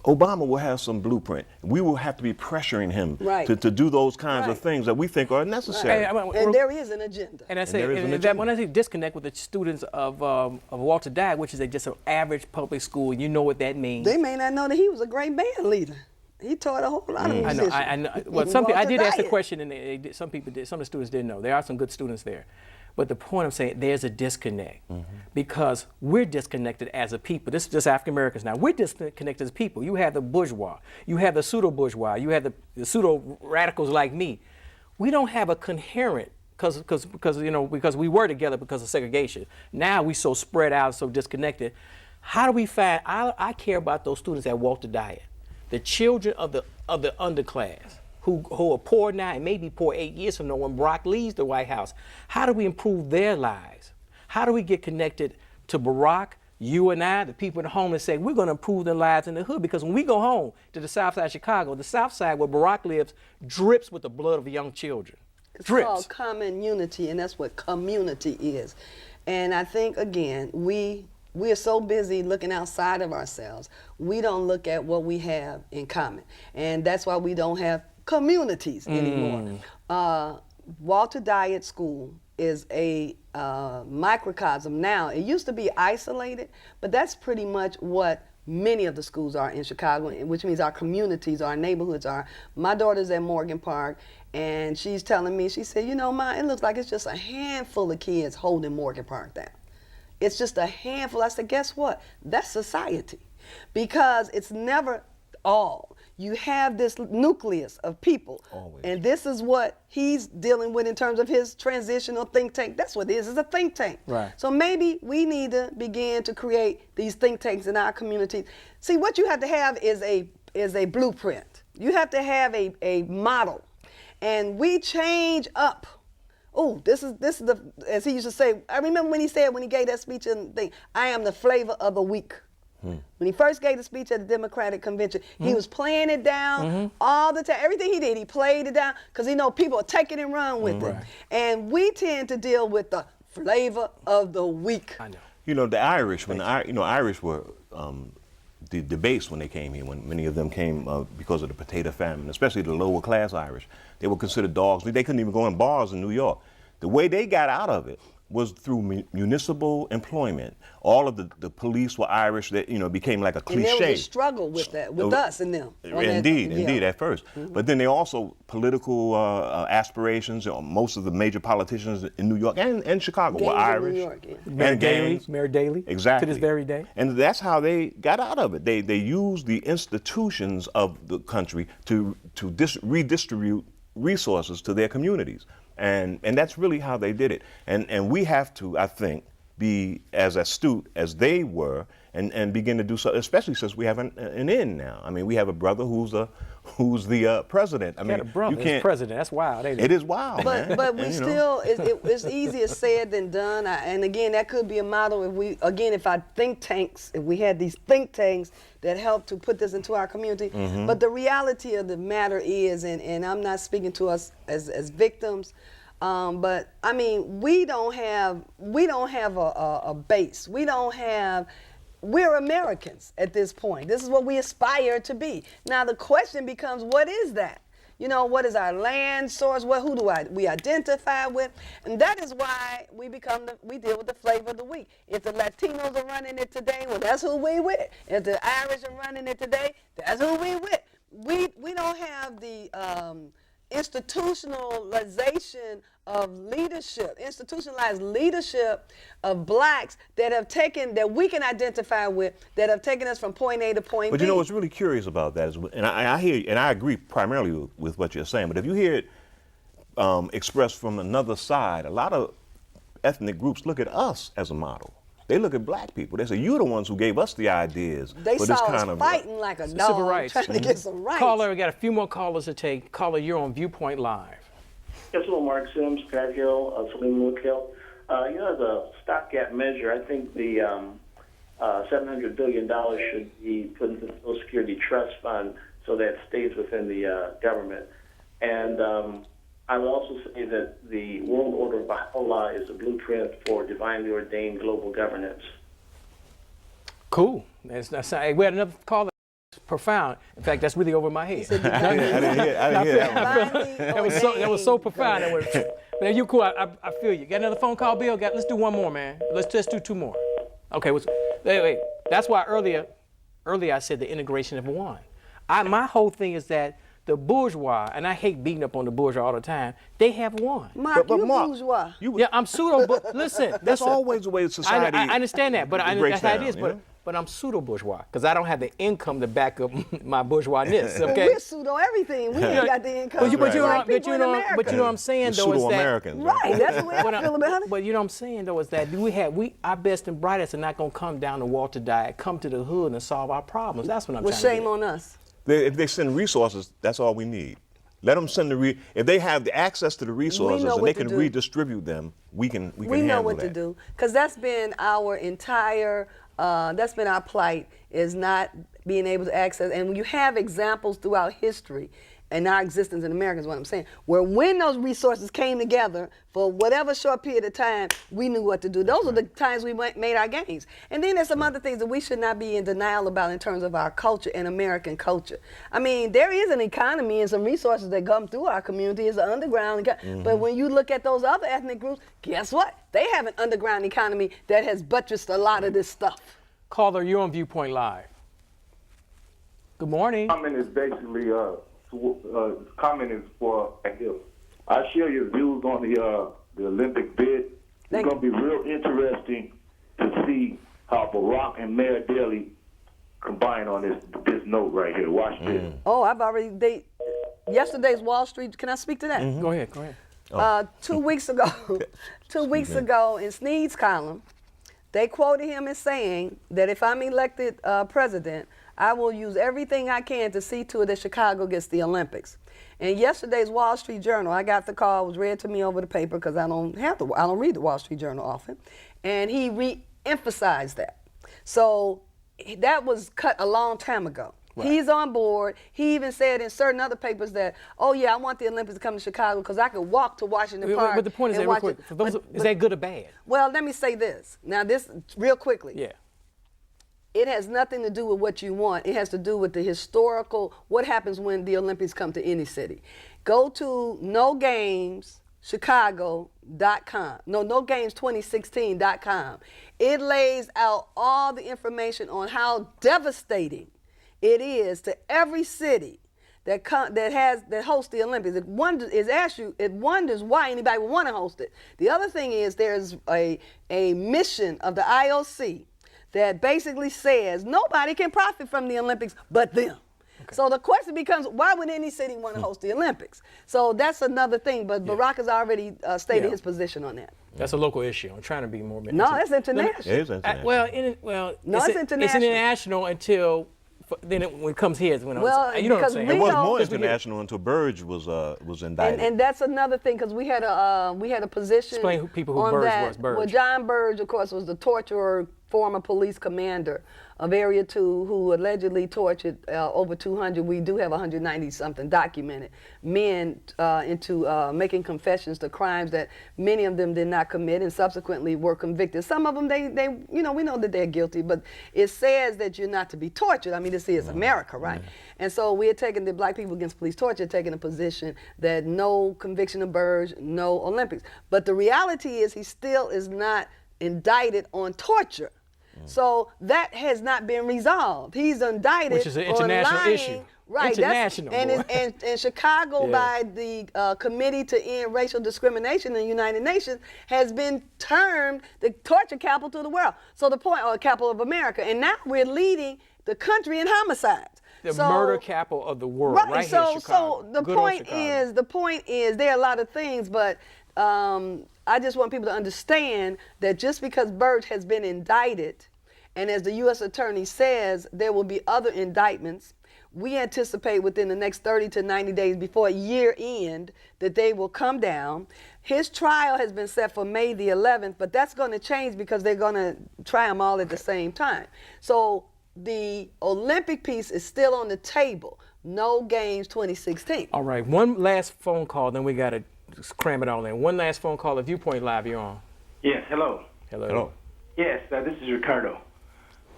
Obama will have some blueprint. We will have to be pressuring him Right. to do those kinds of things that we think are necessary. And there is an agenda. And I say, when I say disconnect with the students of Walter Dye, which is just an average public school, you know what that means. They may not know that he was a great band leader. He taught a whole lot of musicians. I know. Well, I did ask the question, and some people did. Some of the students didn't know. There are some good students there. But the point I'm saying, there's a disconnect because we're disconnected as a people. This is just African Americans now. We're disconnected as people. You have the bourgeois, you have the pseudo bourgeois, you have the pseudo radicals like me. We don't have a coherent because we were together because of segregation. Now we so spread out, so disconnected. How do we find? I care about those students at Walter Dye, the children of the underclass. Who are poor now and may be poor 8 years from now when Barack leaves the White House. How do we improve their lives? How do we get connected to Barack, you and I, the people at home, and say we're going to improve their lives in the hood? Because when we go home to the south side of Chicago, the south side where Barack lives drips with the blood of young children. It's called common unity, and that's what community is. And I think, again, we are so busy looking outside of ourselves, we don't look at what we have in common. And that's why we don't have communities anymore. Walter Dye School is a microcosm now. It used to be isolated, but that's pretty much what many of the schools are in Chicago, which means our communities, our neighborhoods are. My daughter's at Morgan Park, and she's telling me, she said, you know, Ma, it looks like it's just a handful of kids holding Morgan Park down. It's just a handful. I said, guess what? That's society, because it's never all. You have this nucleus of people. Always. And this is what he's dealing with in terms of his transitional think tank. That's what it is, it's a think tank. Right. So maybe we need to begin to create these think tanks in our communities. See, what you have to have is a blueprint. You have to have a model. And we change up. Oh, this is the, as he used to say, I remember when he said, when he gave that speech and thing, I am the flavor of the week. When he first gave the speech at the Democratic Convention, he was playing it down all the time. Everything he did, he played it down because he know people are taking and run with it. And we tend to deal with the flavor of the week. I know. You know, the Irish, when Irish were the debates when they came here, when many of them came because of the potato famine, especially the lower class Irish, they were considered dogs. They couldn't even go in bars in New York. The way they got out of it was through municipal employment. All of the police were Irish. That became like a cliche. And there was a struggle with that, with us and them. Indeed, at first. But then they also political aspirations. Most of the major politicians in New York and Chicago were Irish. New York, Mayor Daley. Exactly. To this very day. And that's how they got out of it. They used the institutions of the country to redistribute resources to their communities. And that's really how they did it. And we have to, I think, be as astute as they were and begin to do so, especially since we have an end now. I mean, we have a brother who's the president. I mean, a brother, you can't. President. That's wild, ain't it? It is wild, man. But we still, it's easier said than done. And again, that could be a model if our think tanks, if we had these think tanks that help to put this into our community. But the reality of the matter is, and I'm not speaking to us as victims, but I mean, we don't have a base. We're Americans at this point. This is what we aspire to be. Now the question becomes, what is that? You know, what is our land source? Who do we identify with? And that is why we deal with the flavor of the week. If the Latinos are running it today, well, that's who we with. If the Irish are running it today, that's who we with. We don't have the institutionalization of leadership, institutionalized leadership of blacks that we can identify with, that have taken us from point A to point B. But you know what's really curious about that is, and I hear, and I agree primarily with what you're saying, but if you hear it expressed from another side, a lot of ethnic groups look at us as a model. They look at black people. They say, you're the ones who gave us the ideas they for saw this kind us of fighting like a dog, civil rights. trying to get some rights. Caller, we got a few more callers to take. Caller, you're on Viewpoint Live. Yes, hello, Mark Sims, Pat Hill, Salim Luke Hill. As a stopgap measure, I think the $700 billion should be put into the Social Security Trust Fund so that it stays within the government. And I would also say that the world order of Baha'u'llah is a blueprint for divinely ordained global governance. Cool. We had another caller. profound. In fact, that's really over my head. I didn't hear that one. Divinely That was so ordained. profound. That was, man, you cool. I feel you. Got another phone call, Bill? Let's do one more, man. Let's just do 2 more. Okay. Wait. That's why earlier I said the integration of one. My whole thing is that the bourgeois, and I hate beating up on the bourgeois all the time, they have won. Mark, But you Mark, bourgeois. Yeah, I'm pseudo. Listen, That's always the way society. I understand that, but breaks that's how it down, is. you But know? but I'm pseudo bourgeois because I don't have the income to back up my bourgeoisness. Okay. We're pseudo everything. We ain't got the income. But you Like know people in America. what I'm saying The though is that. pseudo-Americans. Right, that's the way I feel about it. But you know what I'm saying though is that our best and brightest are not gonna come down to Walter Diet, come to the hood and solve our problems. That's what I'm Well, trying to shame do. on us. If they send resources, that's all we need. Let them send if they have the access to the resources know and what they to can do. redistribute them, we can We handle know what that. to do, because that's been our entire, that's been our plight, is not being able to access. And you have examples throughout history and our existence in America is what I'm saying, where when those resources came together for whatever short period of time, we knew what to do. Those are the times we made our gains. And then there's some other things that we should not be in denial about in terms of our culture and American culture. I mean, there is an economy and some resources that come through our community. It's an underground economy. But when you look at those other ethnic groups, guess what? They have an underground economy that has buttressed a lot of this stuff. Caller, you're on Viewpoint Live. Good morning. Comment is basically comment is for I share your views on the Olympic bid. Thank It's going to be real interesting to see how Barack and Mayor Daley combine on this note right here. Watch this. Oh, yesterday's Wall Street, can I speak to that? Go ahead. 2 weeks ago, 2 weeks ago in Snead's column, they quoted him as saying that if I'm elected president, I will use everything I can to see to it that Chicago gets the Olympics. And yesterday's Wall Street Journal, I got the call, it was read to me over the paper because I don't read the Wall Street Journal often, and he re-emphasized that. So that was cut a long time ago. Right. He's on board. He even said in certain other papers that, oh yeah, I want the Olympics to come to Chicago because I could walk to Washington Park. But the point is that, real quick, is that good or bad? Well, let me say this. Now this, real quickly. Yeah. It has nothing to do with what you want. It has to do with the historical, what happens when the Olympics come to any city. Go to nogameschicago.com. nogames2016.com. It lays out all the information on how devastating it is to every city that hosts the Olympics. It wonders why anybody would want to host it. The other thing is there's a mission of the IOC that basically says nobody can profit from the Olympics but them. Okay. So the question becomes, why would any city want to host the Olympics? So that's another thing, but Barack has already stated his position on that. That's a local issue. I'm trying to be more. No, that's international. It is international. It's international. It's international until when it comes here. You know what I'm saying? It was more international until Burge was indicted. And that's another thing, because we had a position. Explain people who on Burge that. was. Burge. Well, John Burge, of course, was the torturer, former police commander of Area 2, who allegedly tortured over 200. We do have 190-something documented men into making confessions to crimes that many of them did not commit and subsequently were convicted. Some of them, we know that they're guilty, but it says that you're not to be tortured. I mean, this is America, right? And so we had taken the Black People Against Police Torture, taken a position that no conviction of Burge, no Olympics. But the reality is he still is not indicted on torture. So that has not been resolved. He's indicted, which is an international issue. Right, international. And Chicago, by the Committee to End Racial Discrimination in the United Nations, has been termed the torture capital of the world. So the point, or capital of America, and now we're leading the country in homicides. The murder capital of the world, right here in Chicago. So the point is, there are a lot of things, but I just want people to understand that just because Burge has been indicted, and as the U.S. Attorney says, there will be other indictments, we anticipate within the next 30 to 90 days before year end that they will come down. His trial has been set for May the 11th, but that's going to change because they're going to try them all at the same time. So the Olympic piece is still on the table. No Games 2016. All right, one last phone call, then we got to cram it all in. One last phone call at Viewpoint Live, you're on. Yes, hello. Hello. Yes, this is Ricardo.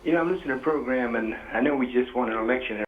I'm listening to the program, and I know we just won an election